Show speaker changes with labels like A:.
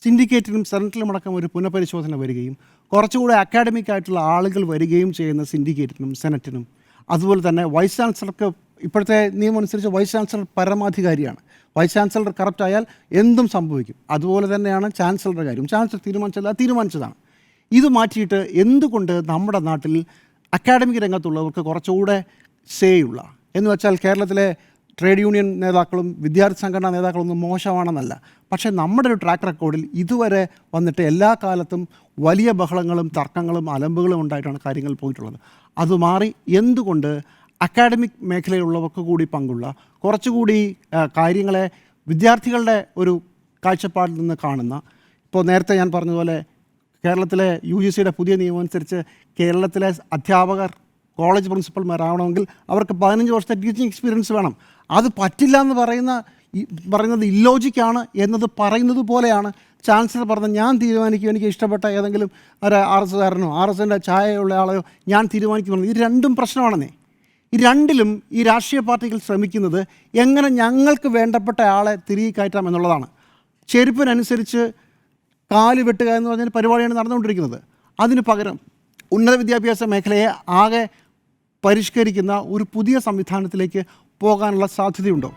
A: സിൻഡിക്കേറ്റിലും സെനറ്റിലും അടക്കം ഒരു പുനഃപരിശോധന വരികയും കുറച്ചുകൂടെ അക്കാഡമിക് ആയിട്ടുള്ള ആളുകൾ വരികയും ചെയ്യുന്ന സിൻഡിക്കേറ്റിനും സെനറ്റിനും, അതുപോലെ തന്നെ വൈസ് ചാൻസലർക്ക് ഇപ്പോഴത്തെ നിയമം അനുസരിച്ച് വൈസ് ചാൻസലർ പരമാധികാരിയാണ്. വൈസ് ചാൻസലർ കറപ്റ്റ് ആയാൽ എന്തും സംഭവിക്കും. അതുപോലെ തന്നെയാണ് ചാൻസലറുടെ കാര്യം. ചാൻസലർ തീരുമാനിച്ചതാണ്. ഇത് മാറ്റിയിട്ട് എന്തുകൊണ്ട് നമ്മുടെ നാട്ടിൽ അക്കാഡമിക് രംഗത്തുള്ളവർക്ക് കുറച്ചുകൂടെ സേയുള്ള, എന്ന് വെച്ചാൽ കേരളത്തിലെ ട്രേഡ് യൂണിയൻ നേതാക്കളും വിദ്യാർത്ഥി സംഘടനാ നേതാക്കളൊന്നും മോശമാണെന്നല്ല, പക്ഷേ നമ്മുടെ ഒരു ട്രാക്ക് റെക്കോർഡിൽ ഇതുവരെ വന്നിട്ട് എല്ലാ കാലത്തും വലിയ ബഹളങ്ങളും തർക്കങ്ങളും അലമ്പുകളും ഉണ്ടായിട്ടാണ് കാര്യങ്ങൾ പോയിട്ടുള്ളത്. അത് മാറി എന്തുകൊണ്ട് അക്കാഡമിക് മേഖലയിലുള്ളവർക്ക് കൂടി പങ്കുള്ള കുറച്ചുകൂടി കാര്യങ്ങളെ വിദ്യാർത്ഥികളുടെ ഒരു കാഴ്ചപ്പാടിൽ നിന്ന് കാണുന്ന, ഇപ്പോൾ നേരത്തെ ഞാൻ പറഞ്ഞതുപോലെ കേരളത്തിലെ UGCയുടെ പുതിയ നിയമം അനുസരിച്ച് കേരളത്തിലെ അധ്യാപകർ കോളേജ് പ്രിൻസിപ്പൽമാരാവണമെങ്കിൽ അവർക്ക് 15 വർഷത്തെ ടീച്ചിങ് എക്സ്പീരിയൻസ് വേണം. അത് പറ്റില്ല എന്ന് പറയുന്നത് ഇല്ലോജിക്കാണ് എന്നത് പറയുന്നത് പോലെയാണ് ചാൻസലർ പറഞ്ഞത്. ഞാൻ തീരുമാനിക്കും, എനിക്ക് ഇഷ്ടപ്പെട്ട ഏതെങ്കിലും ഒരു RSകാരനോ RSൻ്റെ ചായയുള്ള ആളെയോ ഞാൻ തീരുമാനിക്കുന്നു. ഇത് രണ്ടും പ്രശ്നമാണെന്നേ. ഈ രണ്ടിലും ഈ രാഷ്ട്രീയ പാർട്ടികൾ ശ്രമിക്കുന്നത് എങ്ങനെ ഞങ്ങൾക്ക് വേണ്ടപ്പെട്ട ആളെ തിരികെ കയറ്റാം എന്നുള്ളതാണ്. ചെരുപ്പിനനുസരിച്ച് കാല് വെട്ടുക എന്ന് പറഞ്ഞൊരു പരിപാടിയാണ് നടന്നുകൊണ്ടിരിക്കുന്നത്. അതിന് പകരം ഉന്നത വിദ്യാഭ്യാസ മേഖലയെ ആകെ പരിഷ്കരിക്കുന്ന ഒരു പുതിയ സംവിധാനത്തിലേക്ക് പോകാനുള്ള സാധ്യതയുണ്ടോ?